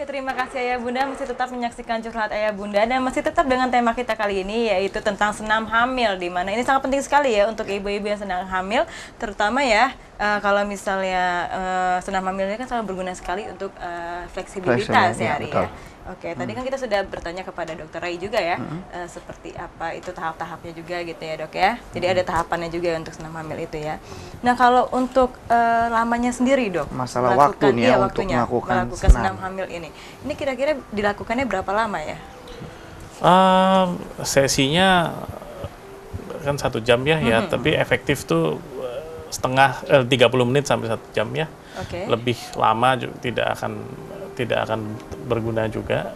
Oke, terima kasih Ayah Bunda masih tetap menyaksikan Curhat Ayah Bunda dan masih tetap dengan tema kita kali ini yaitu tentang senam hamil, di mana ini sangat penting sekali ya untuk ibu-ibu yang sedang hamil, terutama ya kalau misalnya senam hamil ini kan sangat berguna sekali untuk fleksibilitas ya, Ari ya. Oke, tadi kan kita sudah bertanya kepada Dokter Rai juga ya, seperti apa itu tahap-tahapnya juga gitu ya Dok ya. Jadi ada tahapannya juga untuk senam hamil itu ya. Nah kalau untuk lamanya sendiri Dok, masalah waktunya untuk melakukan senam hamil ini kira-kira dilakukannya berapa lama ya? Sesinya kan 1 jam ya, tapi efektif tuh 30 menit sampai 1 jam ya. Lebih lama juga tidak akan berguna juga.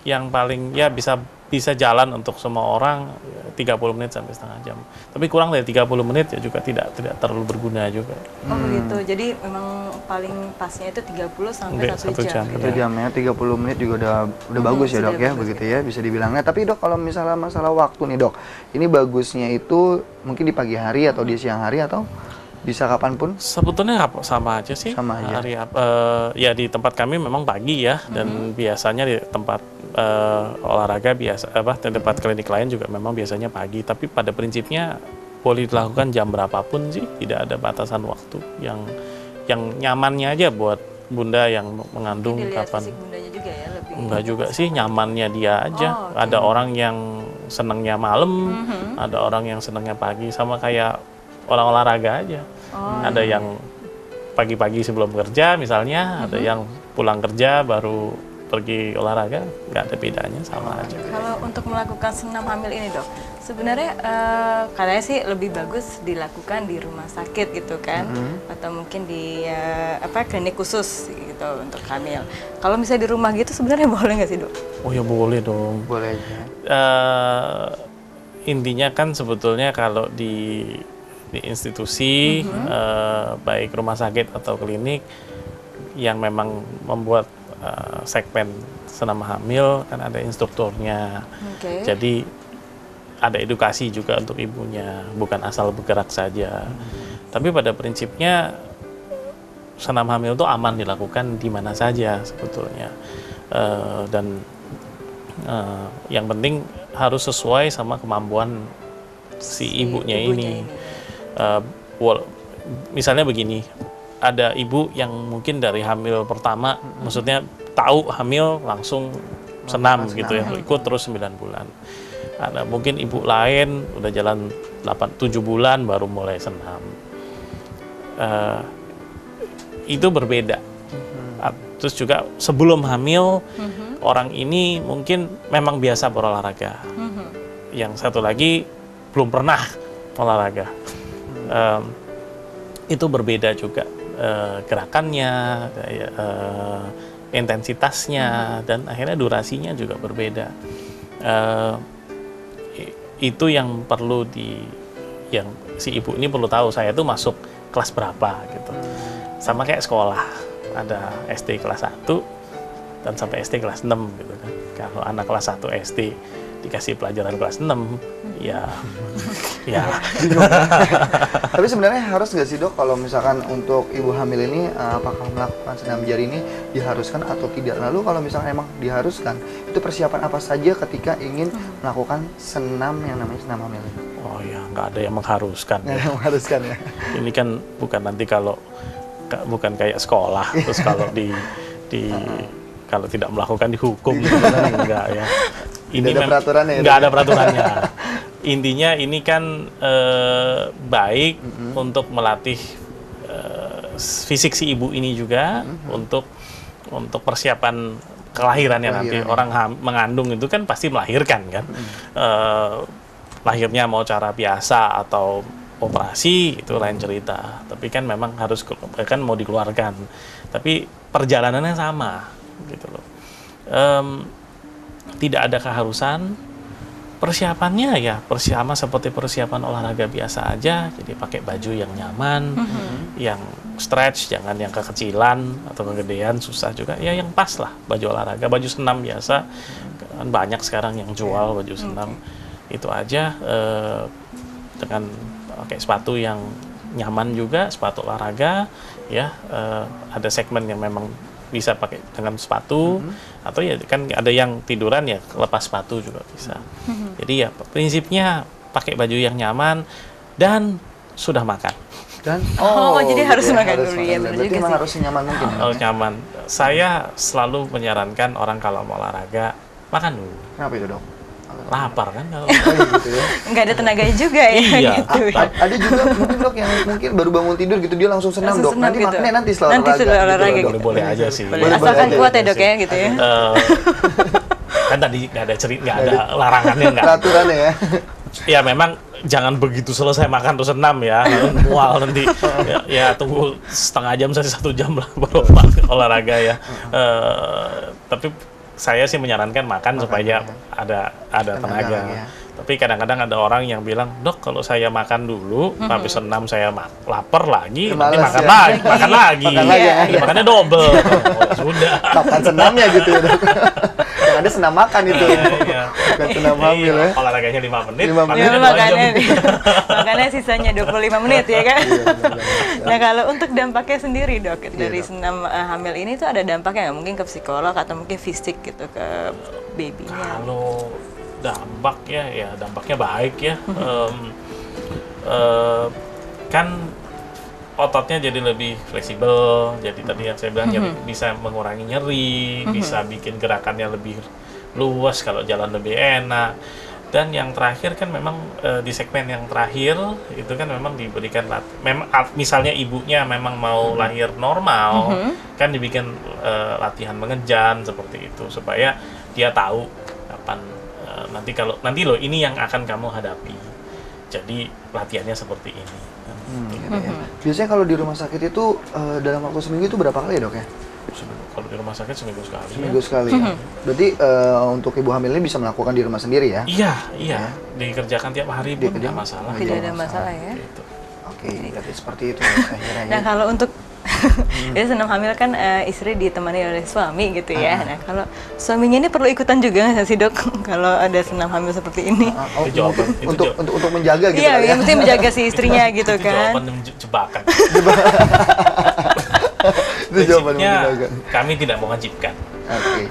Yang paling ya bisa jalan untuk semua orang 30 menit sampai setengah jam. Tapi kurang dari 30 menit ya juga tidak terlalu berguna juga. Oh begitu. Jadi memang paling pasnya itu 30 sampai 1 jam. 1 jam ya, 30 menit juga udah bagus ya Dok ya, begitu ya bisa dibilangnya. Tapi Dok kalau misalnya masalah waktu nih Dok, ini bagusnya itu mungkin di pagi hari atau di siang hari atau bisa kapanpun? Sebetulnya sama aja sih. Sama aja. Ya di tempat kami memang pagi ya, dan biasanya di tempat olahraga biasa di tempat klinik lain juga memang biasanya pagi. Tapi pada prinsipnya boleh dilakukan jam berapapun sih, tidak ada batasan waktu. Yang nyamannya aja buat bunda yang mengandung kapan. Bundanya juga ya, lebih enggak juga sih, nyamannya dia aja. Ada orang yang senangnya malam, ada orang yang senangnya pagi, sama kayak orang olahraga aja. Ada yang pagi-pagi sebelum kerja misalnya, ada yang pulang kerja baru pergi olahraga, nggak ada bedanya, sama aja. Kalau untuk melakukan senam hamil ini Dok, sebenarnya katanya sih lebih bagus dilakukan di rumah sakit gitu kan, atau mungkin di klinik khusus gitu untuk hamil. Kalau misalnya di rumah gitu sebenarnya boleh nggak sih Dok? Oh ya boleh dong. Boleh aja. Intinya kan sebetulnya kalau di institusi, baik rumah sakit atau klinik yang memang membuat segmen senam hamil, kan ada instrukturnya. Jadi ada edukasi juga untuk ibunya, bukan asal bergerak saja. Tapi pada prinsipnya senam hamil itu aman dilakukan di mana saja sebetulnya. Dan yang penting harus sesuai sama kemampuan si ibunya ini. Misalnya begini, ada ibu yang mungkin dari hamil pertama, maksudnya tahu hamil langsung senam gitu ya, ikut terus 9 bulan. Ada mungkin ibu lain udah jalan 7 bulan baru mulai senam. Itu berbeda. Terus juga sebelum hamil, orang ini mungkin memang biasa berolahraga. Yang satu lagi belum pernah olahraga. Itu berbeda juga gerakannya, intensitasnya, dan akhirnya durasinya juga berbeda. Itu yang perlu yang si ibu ini perlu tahu, saya tuh masuk kelas berapa gitu. Sama kayak sekolah, ada SD kelas 1 dan sampai SD kelas 6 gitu kan. Kalau anak kelas 1 SD dikasih pelajaran kelas 6, ya. Tapi sebenarnya harus nggak sih Dok, kalau misalkan untuk ibu hamil ini apakah melakukan senam jari ini diharuskan atau tidak? Lalu kalau misalkan emang diharuskan, itu persiapan apa saja ketika ingin melakukan senam yang namanya senam hamil ini? Oh ya, nggak ada yang mengharuskan. Nggak ada yang mengharuskan ya. Ini kan bukan nanti bukan kayak sekolah, terus kalau kalau tidak melakukan dihukum, enggak ya. Ini ada peraturannya ya? Nggak ada peraturannya. Intinya ini kan baik untuk melatih fisik si ibu ini juga, untuk persiapan kelahirannya nanti. Orang mengandung itu kan pasti melahirkan kan. Lahirnya mau cara biasa atau operasi itu lain cerita. Tapi kan memang harus mau dikeluarkan. Tapi perjalanannya sama gitu loh. Tidak ada keharusan. Persiapannya ya sama seperti persiapan olahraga biasa aja. Jadi pakai baju yang nyaman, yang stretch, jangan yang kekecilan atau kegedean, susah juga. Ya yang pas lah, baju olahraga, baju senam biasa. Kan banyak sekarang yang jual baju senam. Itu aja, dengan pakai sepatu yang nyaman juga, sepatu olahraga, ya ada segmen yang memang bisa pakai dengan sepatu, atau ya kan ada yang tiduran ya lepas sepatu juga bisa. Jadi ya prinsipnya pakai baju yang nyaman dan sudah makan. Dan jadi gitu harus makan dulu, ya, benar Berarti juga memang sih. harus nyaman mungkin. Ya? Kalau nyaman, saya selalu menyarankan orang kalau mau olahraga makan dulu. Kenapa itu, Dok? Lapar kan kalau Gitu ya. Nggak ada tenaga juga ya, Iya. gitu ya. Ada juga mungkin, Dok, yang mungkin baru bangun tidur gitu dia langsung senam, Langsung Dok. senam Nanti gitu. makannya nanti setelah Nanti setelah olahraga gitu, gitu. Dok. boleh-boleh aja sih. Boleh, Boleh-boleh asalkan aja kuat ya Iya dok ya, sih. gitu ya. Kan tadi nggak ada nggak ada larangannya nggak. Peraturannya ya. Ya memang jangan begitu selesai makan terus senam ya, lalu mual nanti. Ya tunggu setengah jam sampai 1 jam lah baru olahraga ya. Tapi saya sih menyarankan makan supaya ada tenaga. lagi ya. Tapi kadang-kadang ada orang yang bilang, dok kalau saya makan dulu, habis senam saya lapar lagi, nanti Males makan ya. lagi, makan lagi. Makan lagi, Ya, ya. makannya double. Oh, sudah. Makan senamnya gitu ya, Dok. Yang ada senam makan itu. Iya. Bukan senam hamil ya. Olahraganya 5 menit, 5 menit. Ya, makannya 2 jam. makanya sisanya 25 menit ya kan. Iya, benar-benar. Nah kalau untuk dampaknya sendiri dok, dari Dok. senam hamil ini tuh ada dampaknya nggak? Mungkin ke psikolog atau mungkin fisik gitu ke babynya. Kalau dampaknya baik ya. Kan ototnya jadi lebih fleksibel. Jadi tadi yang saya bilang jadi bisa mengurangi nyeri, bisa bikin gerakannya lebih luas kalau jalan lebih enak. Dan yang terakhir kan memang di segmen yang terakhir itu kan memang diberikan misalnya ibunya memang mau lahir normal, kan dibikin latihan mengejan seperti itu supaya dia tahu kapan nanti loh ini yang akan kamu hadapi. Jadi latihannya seperti ini. Gitu ya. Biasanya kalau di rumah sakit itu dalam waktu seminggu itu berapa kali ya, Dok ya? Kalau di rumah sakit seminggu sekali. Seminggu sekali ya. Berarti untuk ibu hamil ini bisa melakukan di rumah sendiri ya? Iya, dikerjakan tiap hari pun nggak masalah. Tidak ada masalah ya. Gitu. Oke, berarti seperti itu ya, akhirnya. Nah kalau untuk jadi senam hamil kan istri ditemani oleh suami gitu ya. Nah kalau suaminya ini perlu ikutan juga nggak sih dok? Kalau ada senam hamil seperti ini? Itu jawaban, itu untuk menjaga gitu Iya, kali ya. yang penting menjaga si istrinya gitu Itu kan. jawaban jebakan. Itu jawaban Prinsipnya menjaga. kami tidak mewajibkan. Oke.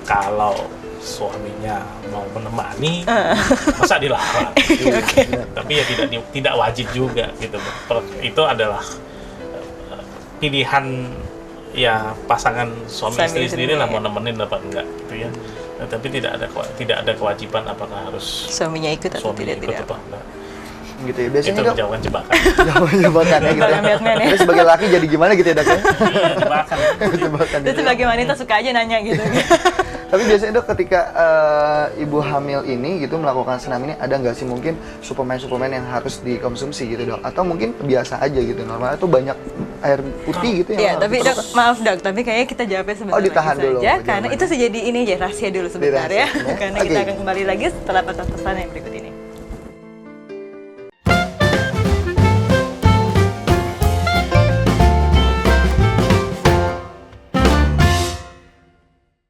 Kalau suaminya mau menemani, masa dilarang? Tapi ya tidak wajib juga gitu. Itu adalah pilihan ya pasangan suami istri sendiri lah mau nemenin apa enggak gitu ya. Nah, tapi tidak ada kewajiban apakah harus Suaminya ikut atau suami tidak ikut tidak. apa enggak. Gitu ya. Biasanya Itu Dok, menjawabkan jebakan. jebakan ya gitu. Jebakan Batman ya. Terus sebagai laki jadi gimana gitu ya, Dok ya? Iya, jebakan. Jebakan. Terus sebagai wanita suka aja nanya gitu. Tapi biasanya Dok ketika ibu hamil ini gitu melakukan senam ini ada nggak sih mungkin suplemen-suplemen yang harus dikonsumsi gitu Dok? Atau mungkin biasa aja gitu normal atau banyak air putih gitu Iya, yang tapi dok, maaf dok, tapi kayaknya kita jawabnya sebentar ditahan lagi dulu saja, karena jawabannya. itu sih jadi ini aja rahasia dulu sebentar ya. Dirahasiakan ya. Karena Oke. kita akan kembali lagi setelah pesan-pesan yang berikut ini.